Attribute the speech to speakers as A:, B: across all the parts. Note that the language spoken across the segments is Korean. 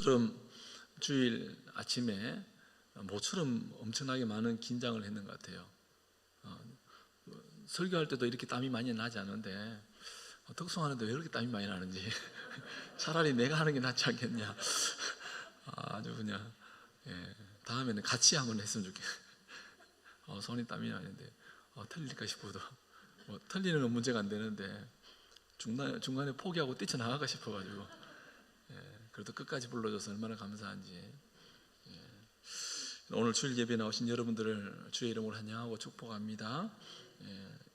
A: 그럼 주일 아침에 모처럼 엄청나게 많은 긴장을 했는 것 같아요. 설교할 때도 이렇게 땀이 많이 나지 않은데 덕송하는데 왜 이렇게 땀이 많이 나는지 차라리 내가 하는 게 낫지 않겠냐. 아주 그냥 다음에는 같이 한번 했으면 좋겠어요. 손이 땀이 나는데 틀릴까 싶어도 틀리는 건 문제가 안 되는데 중간에 포기하고 뛰쳐나갈까 싶어가지고 그래도 끝까지 불러줘서 얼마나 감사한지. 오늘 주일 예배 나오신 여러분들을 주의 이름으로 환영하고 축복합니다.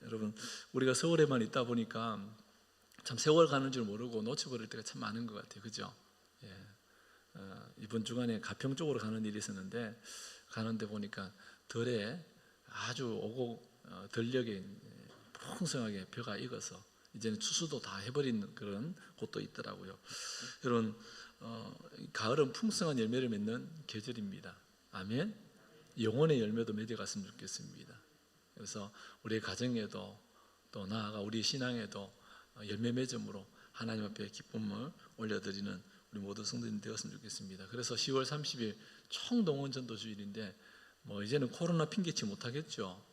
A: 여러분, 우리가 서울에만 있다 보니까 참 세월 가는 줄 모르고 놓쳐버릴 때가 참 많은 것 같아요. 그죠? 이번 주간에 가평 쪽으로 가는 일이 있었는데 가는데 보니까 덜에 아주 오고 들녘에 풍성하게 벼가 익어서 이제는 추수도 다 해버린 그런 곳도 있더라고요. 여러분, 가을은 풍성한 열매를 맺는 계절입니다. 아멘. 영혼의 열매도 맺어갔으면 좋겠습니다. 그래서 우리의 가정에도 또 나아가 우리 신앙에도 열매 맺음으로 하나님 앞에 기쁨을 올려드리는 우리 모두 성도님 되었으면 좋겠습니다. 그래서 10월 30일 총동원 전도주일인데 이제는 코로나 핑계치 못하겠죠.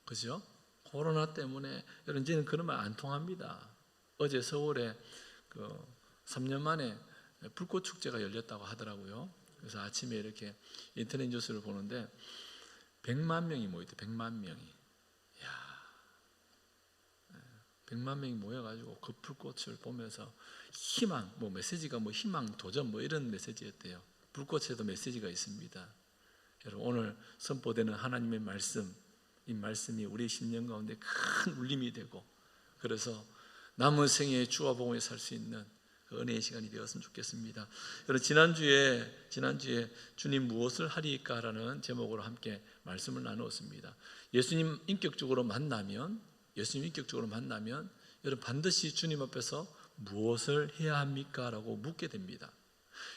A: 그죠? 코로나 때문에 여러분 이제는 그런 말 안 통합니다. 어제 서울에 3년 만에 불꽃 축제가 열렸다고 하더라고요. 그래서 아침에 이렇게 인터넷 뉴스를 보는데 100만 명이 모였대. 100만 명이. 이야, 100만 명이 모여가지고 그 불꽃을 보면서 희망, 메시지가 희망, 도전 이런 메시지였대요. 불꽃에도 메시지가 있습니다. 여러분, 오늘 선포되는 하나님의 말씀, 이 말씀이 우리 심령 가운데 큰 울림이 되고, 그래서 남은 생에 주와 복음에 살 수 있는 그 은혜의 시간이 되었으면 좋겠습니다. 여러분, 지난주에 주님 무엇을 하리까라는 제목으로 함께 말씀을 나누었습니다. 예수님 인격적으로 만나면 여러분 반드시 주님 앞에서 무엇을 해야 합니까? 라고 묻게 됩니다.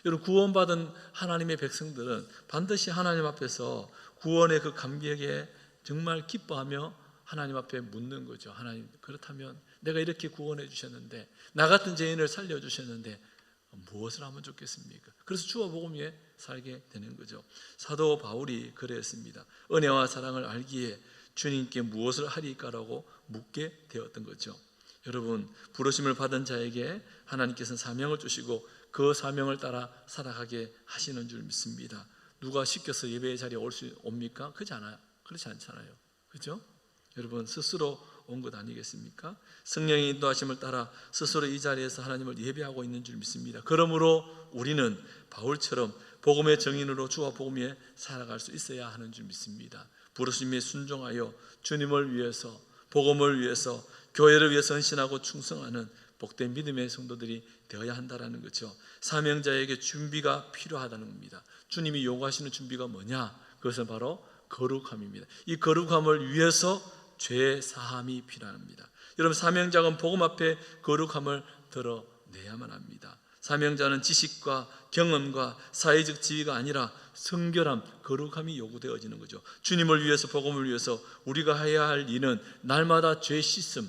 A: 여러분, 구원받은 하나님의 백성들은 반드시 하나님 앞에서 구원의 그 감격에 정말 기뻐하며 하나님 앞에 묻는 거죠. 하나님, 그렇다면 내가 이렇게 구원해 주셨는데, 나 같은 죄인을 살려주셨는데 무엇을 하면 좋겠습니까? 그래서 주와 복음 위에 살게 되는 거죠. 사도 바울이 그랬습니다. 은혜와 사랑을 알기에 주님께 무엇을 하리까라고 묻게 되었던 거죠. 여러분, 부르심을 받은 자에게 하나님께서는 사명을 주시고 그 사명을 따라 살아가게 하시는 줄 믿습니다. 누가 시켜서 예배의 자리에 옵니까? 그렇지 않잖아요. 그렇죠? 여러분, 스스로 온 것 아니겠습니까? 성령의 인도하심을 따라 스스로 이 자리에서 하나님을 예배하고 있는 줄 믿습니다. 그러므로 우리는 바울처럼 복음의 증인으로 주와 복음 위에 살아갈 수 있어야 하는 줄 믿습니다. 부르심에 순종하여 주님을 위해서, 복음을 위해서, 교회를 위해서 헌신하고 충성하는 복된 믿음의 성도들이 되어야 한다는 거죠. 사명자에게 준비가 필요하다는 겁니다. 주님이 요구하시는 준비가 뭐냐? 그것은 바로 거룩함입니다. 이 거룩함을 위해서 죄 사함이 필요합니다. 여러분, 사명자는 복음 앞에 거룩함을 드러내야만 합니다. 사명자는 지식과 경험과 사회적 지위가 아니라 성결함, 거룩함이 요구되어지는 거죠. 주님을 위해서, 복음을 위해서 우리가 해야 할 일은 날마다 죄 씻음,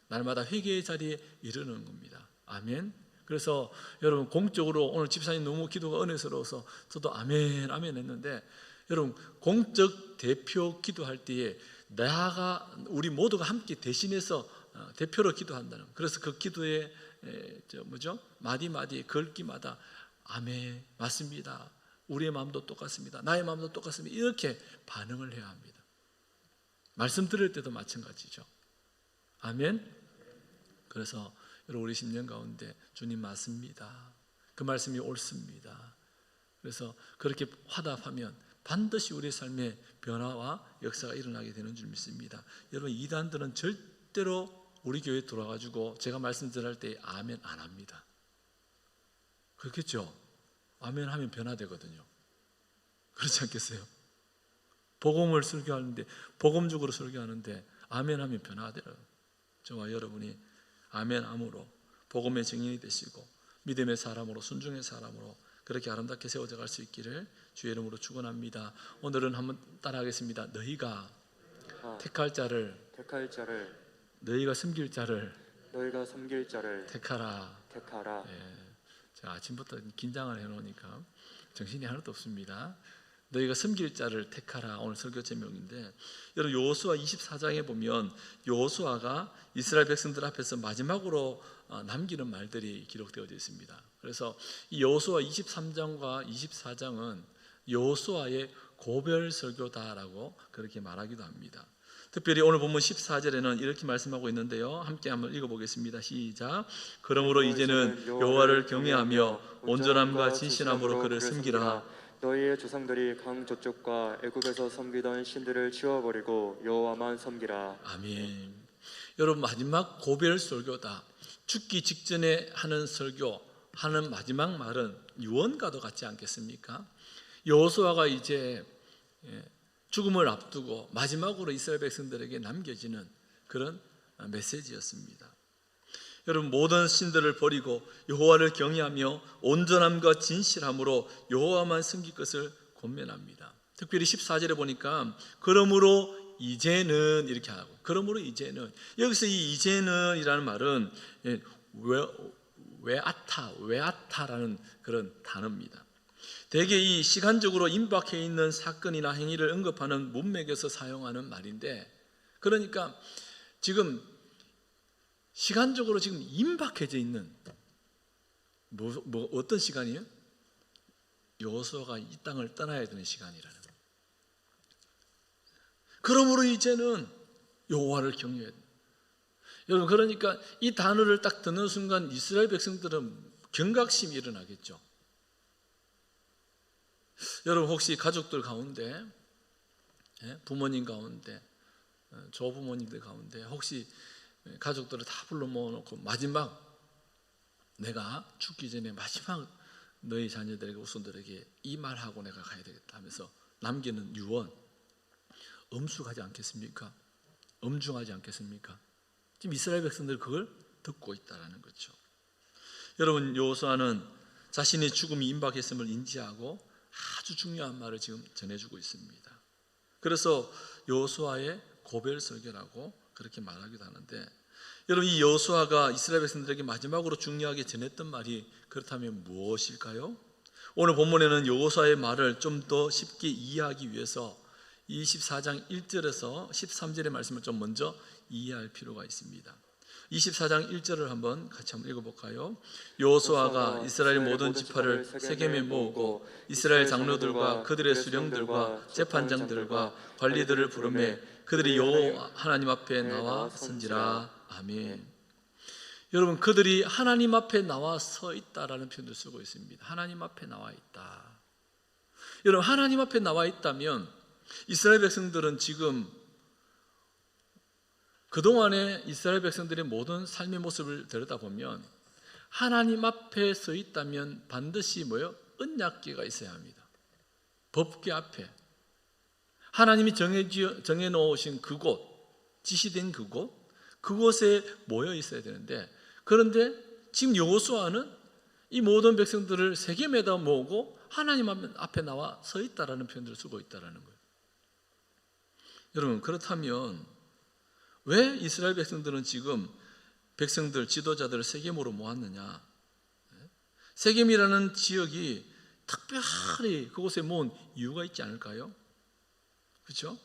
A: 날마다 회개의 자리에 이르는 겁니다. 아멘. 그래서 여러분, 공적으로 오늘 집사님 너무 기도가 은혜스러워서 저도 아멘 아멘 했는데, 여러분, 공적 대표 기도할 때에 우리 모두가 함께 대신해서 대표로 기도한다는, 그래서 그 기도의 마디마디 글귀마다 아멘, 맞습니다, 우리의 마음도 똑같습니다, 나의 마음도 똑같습니다, 이렇게 반응을 해야 합니다. 말씀 들을 때도 마찬가지죠. 아멘. 그래서 여러분, 우리 심령 가운데 주님 맞습니다, 그 말씀이 옳습니다, 그래서 그렇게 화답하면 반드시 우리의 삶에 변화와 역사가 일어나게 되는 줄 믿습니다. 여러분, 이단들은 절대로 우리 교회에 들어와가지고 제가 말씀드릴 때 아멘 안 합니다. 그렇겠죠? 아멘 하면 변화되거든요. 그렇지 않겠어요? 복음을 설교하는데, 복음적으로 설교하는데 아멘 하면 변화되어요. 저와 여러분이 아멘 함으로 복음의 증인이 되시고 믿음의 사람으로, 순종의 사람으로 그렇게 아름답게 세워져 갈 수 있기를 주의 이름으로 축원합니다. 오늘은 한번 따라하겠습니다. 너희가 택할 자를 너희가 섬길 자를
B: 택하라.
A: 예. 제가 아침부터 긴장을 해놓으니까 정신이 하나도 없습니다. 너희가 섬길 자를 택하라, 오늘 설교 제목인데, 여러분 여호수아 24장에 보면 여호수아가 이스라엘 백성들 앞에서 마지막으로 남기는 말들이 기록되어져 있습니다. 그래서 이 여호수아 23장과 24장은 여호수아의 고별 설교다라고 그렇게 말하기도 합니다. 특별히 오늘 본문 14절에는 이렇게 말씀하고 있는데요, 함께 한번 읽어보겠습니다. 시작. 그러므로 이제는 여호와를 경외하며 온전함과 진실함으로 그를 섬기라.
B: 너희의 조상들이 강 저쪽과 애굽에서 섬기던 신들을 치워버리고 여호와만 섬기라.
A: 아멘. 여러분 마지막 고별 설교다. 죽기 직전에 하는 설교, 하는 마지막 말은 유언과도 같지 않겠습니까? 여호수아가 이제 죽음을 앞두고 마지막으로 이스라엘 백성들에게 남겨지는 그런 메시지였습니다. 여러분 모든 신들을 버리고 여호와를 경외하며 온전함과 진실함으로 여호와만 섬길 것을 권면합니다. 특별히 14절에 보니까 그러므로 이제는 이렇게 하고, 그러므로 이제는, 여기서 이 이제는 이라는 말은 외아타라는 그런 단어입니다. 대개 이 시간적으로 임박해 있는 사건이나 행위를 언급하는 문맥에서 사용하는 말인데, 그러니까 지금 시간적으로 지금 임박해져 있는 어떤 시간이에요? 여호수아가 이 땅을 떠나야 되는 시간이라는 거예요. 그러므로 이제는 여호와를 경외해야 돼요. 여러분 그러니까 이 단어를 딱 듣는 순간 이스라엘 백성들은 경각심이 일어나겠죠. 여러분 혹시 가족들 가운데, 부모님 가운데, 조부모님들 가운데 혹시 가족들을 다 불러 모아놓고 마지막, 내가 죽기 전에 마지막 너희 자녀들에게, 후손들에게 이 말하고 내가 가야 되겠다 하면서 남기는 유언, 엄숙하지 않겠습니까? 엄중하지 않겠습니까? 지금 이스라엘 백성들 그걸 듣고 있다는 거죠. 여러분 여호수아는 자신의 죽음이 임박했음을 인지하고 아주 중요한 말을 지금 전해주고 있습니다. 그래서 여호수아의 고별 설교라고 그렇게 말하기도 하는데, 여러분 이 여호수아가 이스라엘 백성들에게 마지막으로 중요하게 전했던 말이 그렇다면 무엇일까요? 오늘 본문에는 여호수아의 말을 좀 더 쉽게 이해하기 위해서 24장 1절에서 13절의 말씀을 좀 먼저 이해할 필요가 있습니다. 24장 1절을 한번 같이 한번 읽어볼까요? 여호수아가 이스라엘 모든 지파를 세겜에 모으고 이스라엘 장로들과 그들의 수령들과 재판장들과 관리들을 부르매 그들이 여호와 하나님 앞에 나와 선지라. 아멘. 여러분 그들이 하나님 앞에 나와 서 있다라는 표현을 쓰고 있습니다. 하나님 앞에 나와 있다. 여러분 하나님 앞에 나와 있다면 이스라엘 백성들은 지금 그동안의 이스라엘 백성들의 모든 삶의 모습을 들여다보면 하나님 앞에 서 있다면 반드시 뭐요? 언약궤가 있어야 합니다. 법궤 앞에 하나님이 정해놓으신 그곳, 지시된 그곳에 모여 있어야 되는데, 그런데 지금 여호수아는 이 모든 백성들을 세겜에다 모으고 하나님 앞에 나와 서 있다라는 표현들을 쓰고 있다라는 거예요. 여러분 그렇다면 왜 이스라엘 백성들은 지금 백성들, 지도자들을 세겜으로 모았느냐? 세겜이라는 지역이 특별히 그곳에 모은 이유가 있지 않을까요? 그렇죠?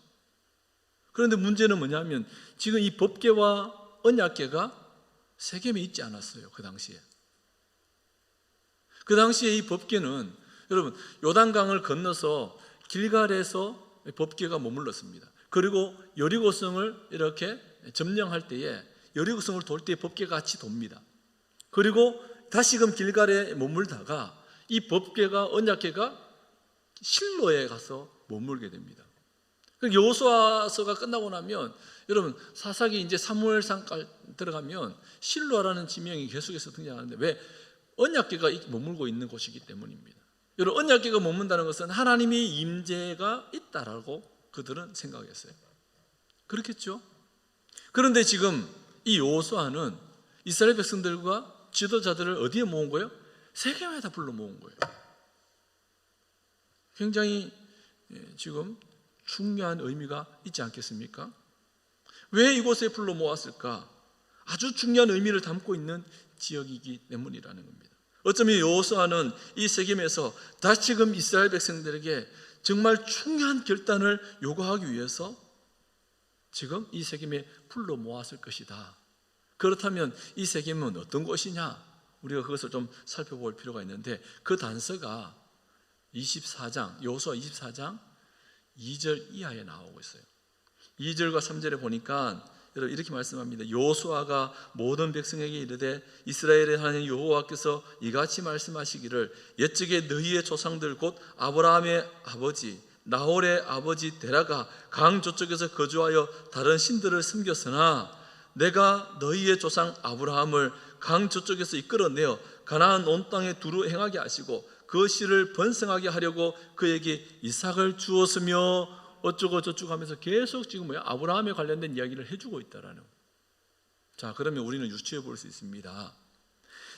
A: 그런데 문제는 뭐냐면 지금 이 법궤와 언약궤가 세겜에 있지 않았어요. 그 당시에. 그 당시에 이 법궤는 여러분 요단강을 건너서 길갈에서 법궤가 머물렀습니다. 그리고 여리고성을 이렇게 점령할 때에 여리고성을 돌 때 법궤가 같이 돕니다. 그리고 다시금 길갈에 머물다가 이 법궤가 언약궤가 실로에 가서 머물게 됩니다. 여호수아서가 끝나고 나면 여러분 사사기 이제 사무엘상까지 들어가면 실로라는 지명이 계속해서 등장하는데, 왜? 언약궤가 머물고 있는 곳이기 때문입니다. 여러분 언약궤가 머문다는 것은 하나님의 임재가 있다라고 그들은 생각했어요. 그렇겠죠? 그런데 지금 이 여호수아는 이스라엘 백성들과 지도자들을 어디에 모은 거예요? 세겜에다 불러 모은 거예요. 굉장히 지금 중요한 의미가 있지 않겠습니까? 왜 이곳에 불러 모았을까? 아주 중요한 의미를 담고 있는 지역이기 때문이라는 겁니다. 어쩌면 여호수아는 이 세겜에서 다시금 이스라엘 백성들에게 정말 중요한 결단을 요구하기 위해서 지금 이 세겜에 불러 모았을 것이다. 그렇다면 이 세겜은 어떤 곳이냐? 우리가 그것을 좀 살펴볼 필요가 있는데, 그 단서가 24장, 여호수아 24장 2절 이하에 나오고 있어요. 2절과 3절에 보니까 여러분 이렇게 말씀합니다. 여호수아가 모든 백성에게 이르되 이스라엘의 하나님 여호와께서 이같이 말씀하시기를 옛적에 너희의 조상들 곧 아브라함의 아버지 나홀의 아버지 데라가 강 저쪽에서 거주하여 다른 신들을 섬겼으나 내가 너희의 조상 아브라함을 강 저쪽에서 이끌어내어 가나안 온 땅에 두루 행하게 하시고 그 씨를 번성하게 하려고 그에게 이삭을 주었으며 어쩌고 저쩌고 하면서 계속 지금 아브라함에 관련된 이야기를 해주고 있다라는. 자, 그러면 우리는 유추해 볼 수 있습니다.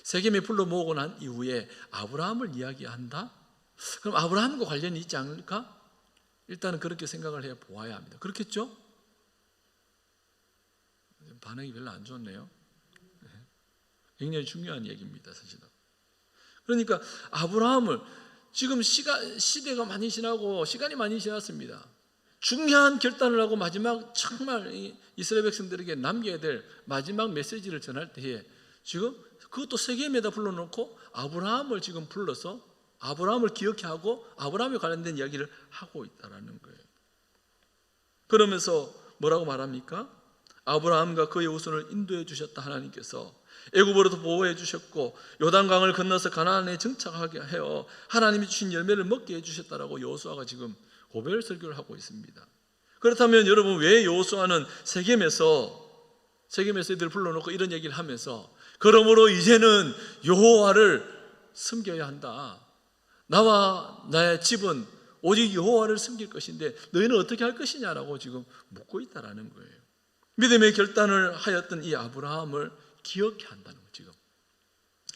A: 세겜에 불러 모으고 난 이후에 아브라함을 이야기한다? 그럼 아브라함과 관련이 있지 않을까? 일단은 그렇게 생각을 해 보아야 합니다. 그렇겠죠? 반응이 별로 안 좋네요. 굉장히 중요한 얘기입니다, 사실은. 그러니까 아브라함을 지금 시대가 많이 지나고 시간이 많이 지났습니다. 중요한 결단을 하고 마지막 정말 이스라엘 백성들에게 남겨야 될 마지막 메시지를 전할 때에 지금 그것도 세겜에다 불러놓고 아브라함을 지금 불러서 아브라함을 기억해 하고 아브라함에 관련된 이야기를 하고 있다는 거예요. 그러면서 뭐라고 말합니까? 아브라함과 그의 후손을 인도해 주셨다. 하나님께서 애굽으로도 보호해 주셨고 요단강을 건너서 가나안에 정착하게 하여 하나님이 주신 열매를 먹게 해 주셨다라고 여호수아가 지금 고별 설교를 하고 있습니다. 그렇다면 여러분, 왜 여호수아는 세겜에서 애들을 불러놓고 이런 얘기를 하면서 그러므로 이제는 여호와를 섬겨야 한다. 나와 나의 집은 오직 여호와를 섬길 것인데 너희는 어떻게 할 것이냐라고 지금 묻고 있다라는 거예요. 믿음의 결단을 하였던 이 아브라함을 기억해야 한다는 거예요. 지금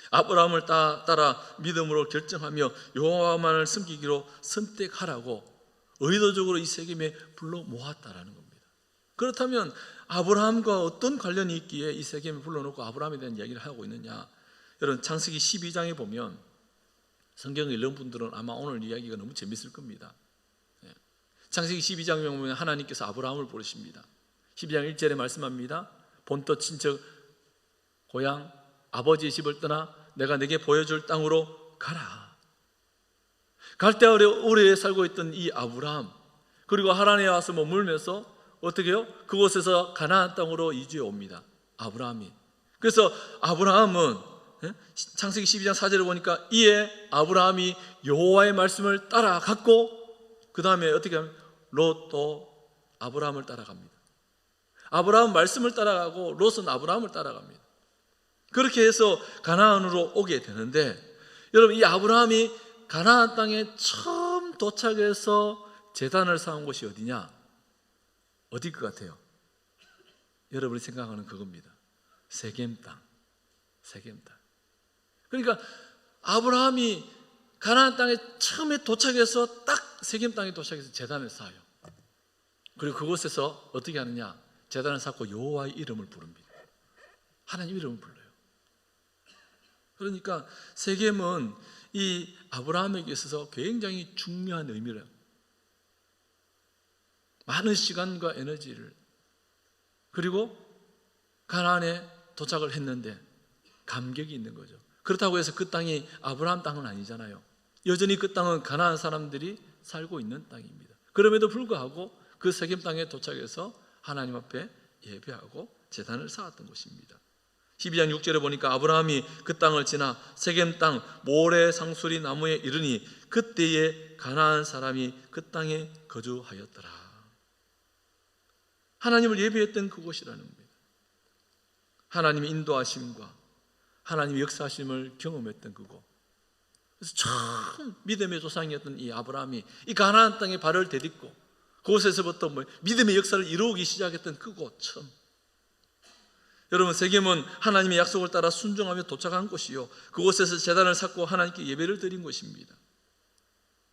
A: 아브라함을 따라 믿음으로 결정하며 여호와만을 섬기기로 선택하라고 의도적으로 이 세겜에 불러 모았다라는 겁니다. 그렇다면 아브라함과 어떤 관련이 있기에 이 세겜에 불러놓고 아브라함에 대한 이야기를 하고 있느냐? 여러분, 창세기 12장에 보면 성경을 읽는 분들은 아마 오늘 이야기가 너무 재밌을 겁니다. 창세기 12장에 보면 하나님께서 아브라함을 부르십니다. 12장 1절에 말씀합니다. 본토 친척 고향 아버지의 집을 떠나 내가 내게 보여줄 땅으로 가라. 갈대아울에 오래 살고 있던 이 아브라함, 그리고 하란에 와서 머물면서 어떻게 해요? 그곳에서 가나안 땅으로 이주해 옵니다. 아브라함이. 그래서 아브라함은 창세기 12장 4절을 보니까 이에 아브라함이 여호와의 말씀을 따라갔고 그 다음에 어떻게 하면 롯도 아브라함을 따라갑니다. 아브라함 말씀을 따라가고 롯은 아브라함을 따라갑니다. 그렇게 해서 가나안으로 오게 되는데, 여러분, 이 아브라함이 가나안 땅에 처음 도착해서 제단을 쌓은 곳이 어디냐? 어디일 것 같아요? 여러분이 생각하는 그겁니다. 세겜 땅. 그러니까 아브라함이 가나안 땅에 처음에 도착해서 딱 세겜 땅에 도착해서 제단을 쌓아요. 그리고 그곳에서 어떻게 하느냐? 제단을 쌓고 여호와의 이름을 부릅니다. 하나님 이름을 불러요. 그러니까 세겜은 이 아브라함에게 있어서 굉장히 중요한 의미를, 많은 시간과 에너지를, 그리고 가나안에 도착을 했는데 감격이 있는 거죠. 그렇다고 해서 그 땅이 아브라함 땅은 아니잖아요. 여전히 그 땅은 가나안 사람들이 살고 있는 땅입니다. 그럼에도 불구하고 그 세겜 땅에 도착해서 하나님 앞에 예배하고 제단을 쌓았던 곳입니다. 12장 6절에 보니까 아브라함이 그 땅을 지나 세겜 땅 모래 상수리 나무에 이르니 그때에 가나안 사람이 그 땅에 거주하였더라. 하나님을 예배했던 그곳이라는 겁니다. 하나님의 인도하심과 하나님의 역사하심을 경험했던 그곳. 그래서 처음 믿음의 조상이었던 이 아브라함이 이 가나안 땅에 발을 디딛고 그곳에서부터 믿음의 역사를 이루기 시작했던 그곳 처음. 여러분, 세겜은 하나님의 약속을 따라 순종하며 도착한 곳이요, 그곳에서 제단을 쌓고 하나님께 예배를 드린 곳입니다.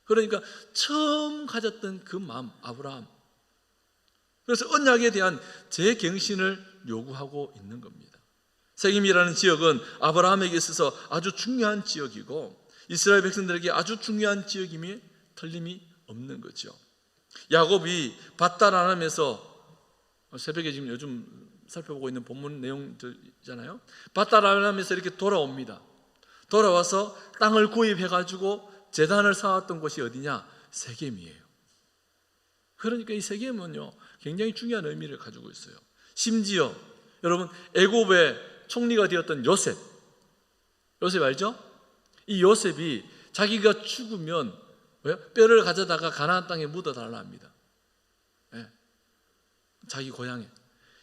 A: 그러니까 처음 가졌던 그 마음, 아브라함. 그래서 언약에 대한 재경신을 요구하고 있는 겁니다. 세겜이라는 지역은 아브라함에게 있어서 아주 중요한 지역이고 이스라엘 백성들에게 아주 중요한 지역임이 틀림이 없는 거죠. 야곱이 밧다라람에서 새벽에 지금 요즘 살펴보고 있는 본문 내용들이잖아요. 밧다라람에서 이렇게 돌아옵니다. 돌아와서 땅을 구입해가지고 제단을 쌓았던 곳이 어디냐? 세겜이에요. 그러니까 이 세겜은요 굉장히 중요한 의미를 가지고 있어요. 심지어 여러분 애굽의 총리가 되었던 요셉 알죠? 이 요셉이 자기가 죽으면 뼈를 가져다가 가나안 땅에 묻어달라 합니다. 네. 자기 고향에.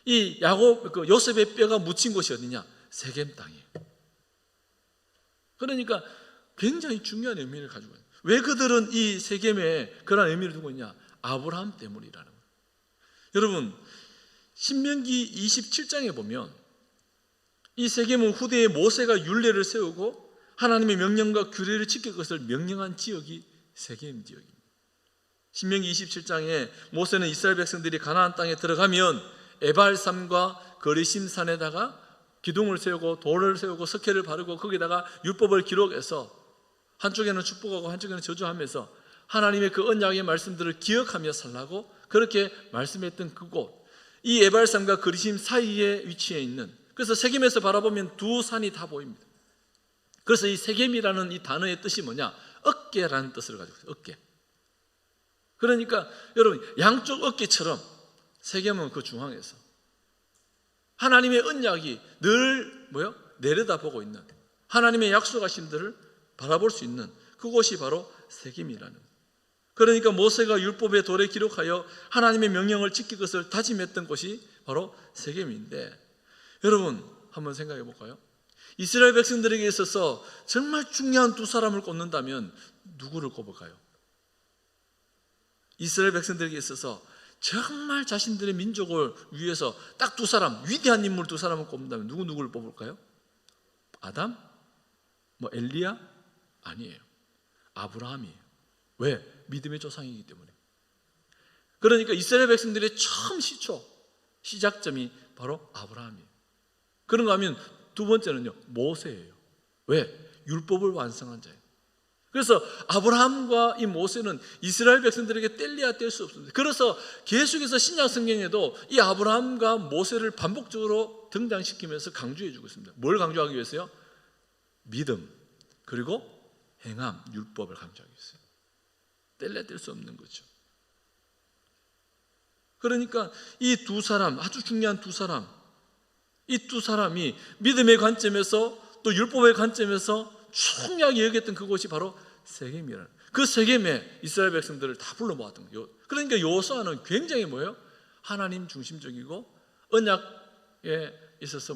A: 이 요셉의 뼈가 묻힌 곳이 어디냐? 세겜 땅이에요. 그러니까 굉장히 중요한 의미를 가지고 있어요. 왜 그들은 이 세겜에 그런 의미를 두고 있냐? 아브라함 때문이라는 거예요. 여러분 신명기 27장에 보면 이 세겜은 후대에 모세가 율례를 세우고 하나님의 명령과 규례를 지킬 것을 명령한 지역이 세겜 지역입니다. 신명기 27장에 모세는 이스라엘 백성들이 가나안 땅에 들어가면 에발산과 거리심 산에다가 기둥을 세우고 돌을 세우고 석회를 바르고 거기다가 율법을 기록해서 한쪽에는 축복하고 한쪽에는 저주하면서 하나님의 그 언약의 말씀들을 기억하며 살라고 그렇게 말씀했던 그곳, 이 에발산과 거리심 사이에 위치해 있는, 그래서 세겜에서 바라보면 두 산이 다 보입니다. 그래서 이 세겜이라는 이 단어의 뜻이 뭐냐? 어깨라는 뜻을 가지고 있어요. 어깨. 그러니까 여러분 양쪽 어깨처럼 세겜은 그 중앙에서 하나님의 언약이 늘 내려다보고 있는, 하나님의 약속하심들을 바라볼 수 있는 그곳이 바로 세겜이라는 거예요. 그러니까 모세가 율법의 돌에 기록하여 하나님의 명령을 지킬 것을 다짐했던 곳이 바로 세겜인데, 여러분 한번 생각해 볼까요? 이스라엘 백성들에게 있어서 정말 중요한 두 사람을 꼽는다면 누구를 꼽을까요? 이스라엘 백성들에게 있어서 정말 자신들의 민족을 위해서 딱 두 사람, 위대한 인물 두 사람을 꼽는다면 누구를 뽑을까요? 아담? 엘리야? 아니에요. 아브라함이에요. 왜? 믿음의 조상이기 때문에. 그러니까 이스라엘 백성들의 처음 시작점이 바로 아브라함이에요. 그런가 하면 두 번째는요 모세예요. 왜? 율법을 완성한 자예요. 그래서 아브라함과 이 모세는 이스라엘 백성들에게 뗄래야 뗄 수 없습니다. 그래서 계속해서 신약 성경에도 이 아브라함과 모세를 반복적으로 등장시키면서 강조해 주고 있습니다. 뭘 강조하기 위해서요? 믿음 그리고 행함, 율법을 강조하기 위해서요. 뗄래야 뗄 수 없는 거죠. 그러니까 이 두 사람, 아주 중요한 두 사람, 이 두 사람이 믿음의 관점에서 또 율법의 관점에서 중요하게 여겼던 그곳이 바로 세겜이라는, 그 세겜에 이스라엘 백성들을 다 불러 모았던 거예요. 그러니까 여호수아는 굉장히 하나님 중심적이고 언약에 있어서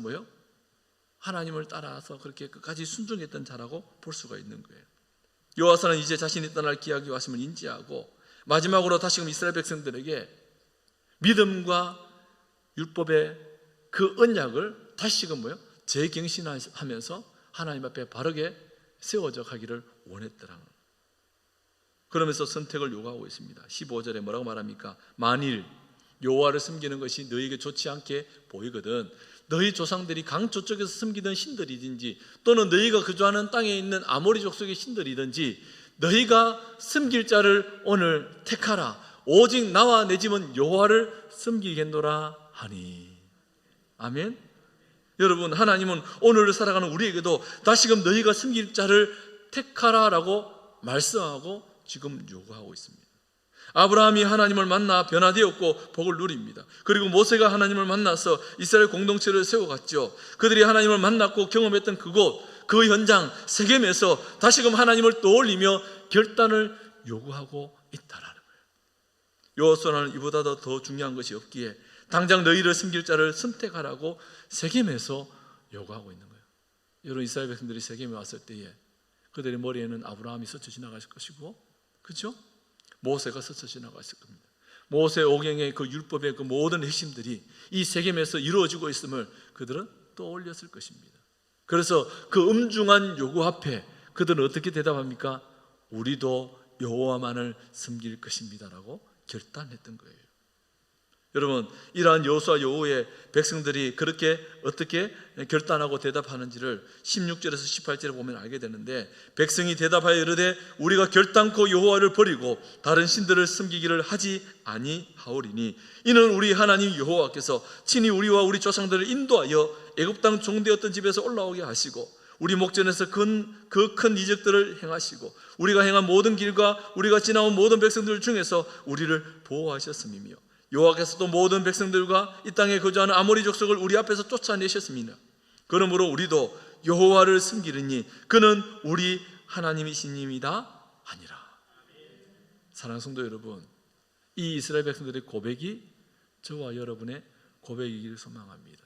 A: 하나님을 따라서 그렇게 끝까지 순종했던 자라고 볼 수가 있는 거예요. 여호수아는 이제 자신이 떠날 기약이 왔음을 인지하고 마지막으로 다시금 이스라엘 백성들에게 믿음과 율법의 그 언약을 다시금 재경신하면서 하나님 앞에 바르게 세워져 가기를 원했더라. 그러면서 선택을 요구하고 있습니다. 15절에 뭐라고 말합니까? 만일 여호와를 섬기는 것이 너희에게 좋지 않게 보이거든 너희 조상들이 강 저쪽에서 섬기던 신들이든지 또는 너희가 거주하는 땅에 있는 아모리 족속의 신들이든지 너희가 섬길 자를 오늘 택하라. 오직 나와 내 집은 여호와를 섬기겠노라 하니. 아멘. 여러분 하나님은 오늘을 살아가는 우리에게도 다시금 너희가 섬길 자를 택하라라고 말씀하고 지금 요구하고 있습니다. 아브라함이 하나님을 만나 변화되었고 복을 누립니다. 그리고 모세가 하나님을 만나서 이스라엘 공동체를 세워갔죠. 그들이 하나님을 만났고 경험했던 그곳, 그 현장 세겜에서 다시금 하나님을 떠올리며 결단을 요구하고 있다라는 거예요. 여호수아는 이보다 더 중요한 것이 없기에 당장 너희를 섬길 자를 선택하라고 세겜에서 요구하고 있는 거예요. 여러분 이스라엘 백성들이 세겜에 왔을 때에 그들의 머리에는 아브라함이 스쳐 지나갔을 것이고, 그렇죠? 모세가 스쳐 지나갔을 겁니다. 모세 오경의 그 율법의 그 모든 핵심들이 이 세겜에서 이루어지고 있음을 그들은 떠올렸을 것입니다. 그래서 그 엄중한 요구 앞에 그들은 어떻게 대답합니까? 우리도 여호와만을 섬길 것입니다라고 결단했던 거예요. 여러분, 이러한 여호수아 여호의 백성들이 그렇게 어떻게 결단하고 대답하는지를 16절에서 18절에 보면 알게 되는데, 백성이 대답하여 이르되 우리가 결단코 여호와를 버리고 다른 신들을 섬기기를 하지 아니하오리니 이는 우리 하나님 여호와께서 친히 우리와 우리 조상들을 인도하여 애굽 땅 종되었던 집에서 올라오게 하시고 우리 목전에서 그 큰 이적들을 행하시고 우리가 행한 모든 길과 우리가 지나온 모든 백성들 중에서 우리를 보호하셨음이며 여호와께서도 모든 백성들과 이 땅에 거주하는 아모리 족속을 우리 앞에서 쫓아내셨습니다. 그러므로 우리도 여호와를 섬기리니 그는 우리 하나님이시님이다 하니라. 사랑하는 성도 여러분, 이 이스라엘 백성들의 고백이 저와 여러분의 고백이기를 소망합니다.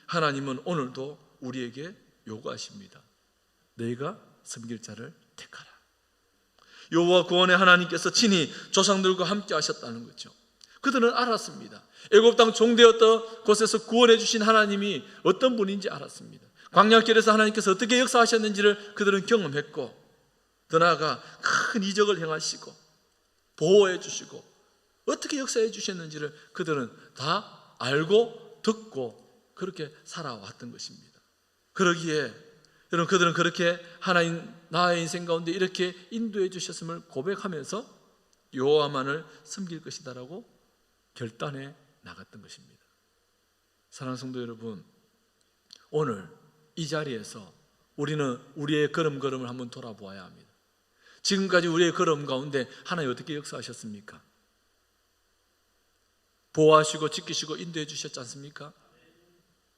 A: 하나님은 오늘도 우리에게 요구하십니다. 너희가 섬길 자를 택하라. 여호와 구원의 하나님께서 친히 조상들과 함께 하셨다는 거죠. 그들은 알았습니다. 애굽 땅 종되었던 곳에서 구원해 주신 하나님이 어떤 분인지 알았습니다. 광야길에서 하나님께서 어떻게 역사하셨는지를 그들은 경험했고, 더 나아가 큰 이적을 행하시고 보호해 주시고 어떻게 역사해 주셨는지를 그들은 다 알고 듣고 그렇게 살아왔던 것입니다. 그러기에 여러분, 그들은 그렇게 하나님 나의 인생 가운데 이렇게 인도해 주셨음을 고백하면서 여호와만을 섬길 것이다라고 결단해 나갔던 것입니다. 사랑하는 성도 여러분, 오늘 이 자리에서 우리는 우리의 걸음걸음을 한번 돌아보아야 합니다. 지금까지 우리의 걸음 가운데 하나님 어떻게 역사하셨습니까? 보호하시고 지키시고 인도해 주셨지 않습니까?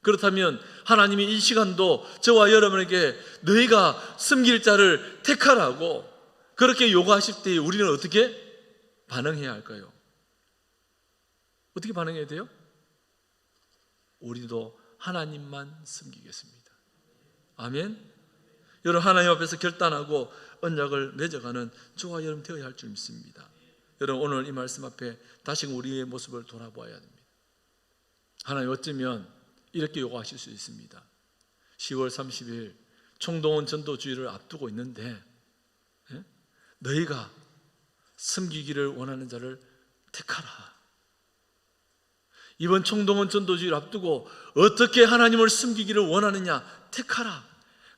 A: 그렇다면 하나님이 이 시간도 저와 여러분에게 너희가 섬길 자를 택하라고 그렇게 요구하실 때 우리는 어떻게 반응해야 할까요? 어떻게 반응해야 돼요? 우리도 하나님만 섬기겠습니다. 아멘. 여러분, 하나님 앞에서 결단하고 언약을 맺어가는 저와 여러분 되어야 할 줄 믿습니다. 여러분, 오늘 이 말씀 앞에 다시 우리의 모습을 돌아보아야 됩니다. 하나님 어쩌면 이렇게 요구하실 수 있습니다. 10월 30일 총동원 전도주의를 앞두고 있는데 너희가 섬기기를 원하는 자를 택하라. 이번 총동원 전도주의를 앞두고 어떻게 하나님을 섬기기를 원하느냐, 택하라.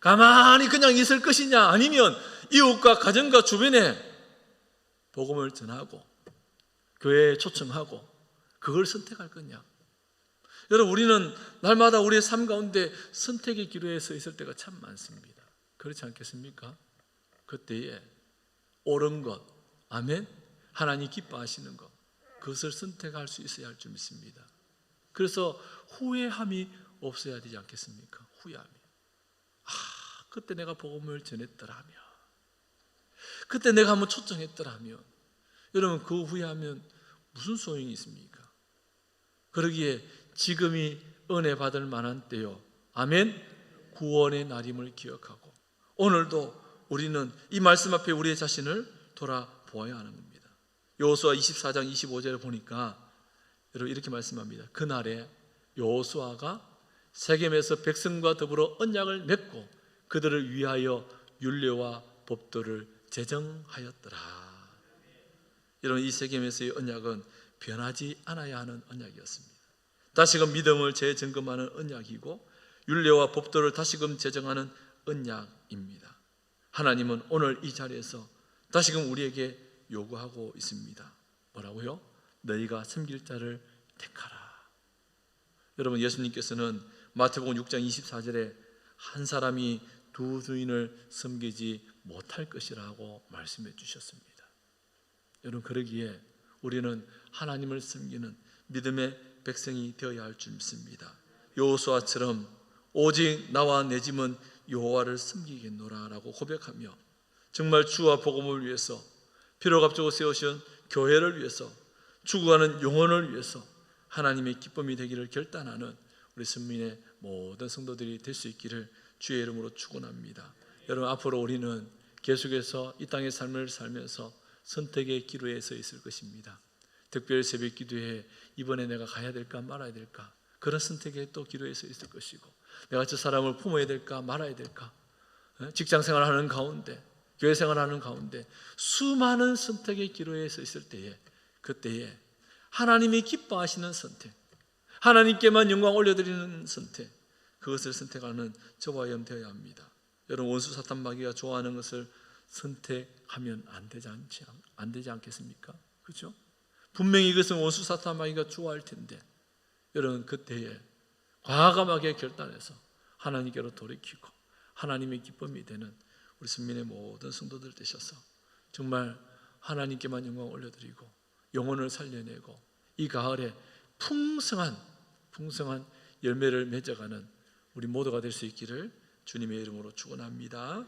A: 가만히 그냥 있을 것이냐, 아니면 이웃과 가정과 주변에 복음을 전하고 교회에 초청하고 그걸 선택할 거냐. 여러분, 우리는 날마다 우리의 삶 가운데 선택의 기로에 서 있을 때가 참 많습니다. 그렇지 않겠습니까? 그때에 옳은 것, 아멘, 하나님 기뻐하시는 것, 그것을 선택할 수 있어야 할 줄 믿습니다. 그래서 후회함이 없어야 되지 않겠습니까? 후회함이. 그때 내가 복음을 전했더라면, 그때 내가 한번 초청했더라면. 여러분, 그 후회하면 무슨 소용이 있습니까? 그러기에 지금이 은혜 받을 만한 때요, 아멘, 구원의 날임을 기억하고 오늘도 우리는 이 말씀 앞에 우리의 자신을 돌아보아야 하는 겁니다. 여호수아 24장 25절에 보니까 여러분 이렇게 말씀합니다. 그날에 여호수아가 세겜에서 백성과 더불어 언약을 맺고 그들을 위하여 율례와 법도를 제정하였더라. 여러분, 이 세겜에서의 언약은 변하지 않아야 하는 언약이었습니다. 다시금 믿음을 재점검하는 언약이고 율례와 법도를 다시금 제정하는 언약입니다. 하나님은 오늘 이 자리에서 다시금 우리에게 요구하고 있습니다. 뭐라고요? 너희가 섬길 자를 택하라. 여러분, 예수님께서는 마태복음 6장 24절에 한 사람이 두 주인을 섬기지 못할 것이라고 말씀해 주셨습니다. 여러분, 그러기에 우리는 하나님을 섬기는 믿음의 백성이 되어야 할 줄 믿습니다. 여호수아처럼 오직 나와 내 집은 여호와를 섬기겠노라라고 고백하며 정말 주와 복음을 위해서 피로 값주고 세우신 교회를 위해서 죽어가는 영혼을 위해서 하나님의 기쁨이 되기를 결단하는 우리 선민의 모든 성도들이 될 수 있기를 주의 이름으로 축원합니다. 여러분, 앞으로 우리는 계속해서 이 땅의 삶을 살면서 선택의 기로에 서 있을 것입니다. 특별 새벽 기도에 이번에 내가 가야 될까 말아야 될까, 그런 선택의 또 기로에 서 있을 것이고, 내가 저 사람을 품어야 될까 말아야 될까, 직장 생활하는 가운데 교회 생활하는 가운데 수많은 선택의 기로에 서 있을 때에, 그때에 하나님이 기뻐하시는 선택, 하나님께만 영광 올려드리는 선택, 그것을 선택하는 저와 여러분 되어야 합니다. 여러분, 원수 사탄 마귀가 좋아하는 것을 선택하면 안 되지 않겠습니까? 그렇죠? 분명히 이것은 원수 사탄 마귀가 좋아할 텐데, 여러분 그때에 과감하게 결단해서 하나님께로 돌이키고 하나님의 기쁨이 되는 우리 선민의 모든 성도들 되셔서 정말 하나님께만 영광 올려드리고 영혼을 살려내고 이 가을에 풍성한 열매를 맺어가는 우리 모두가 될 수 있기를 주님의 이름으로 축원합니다.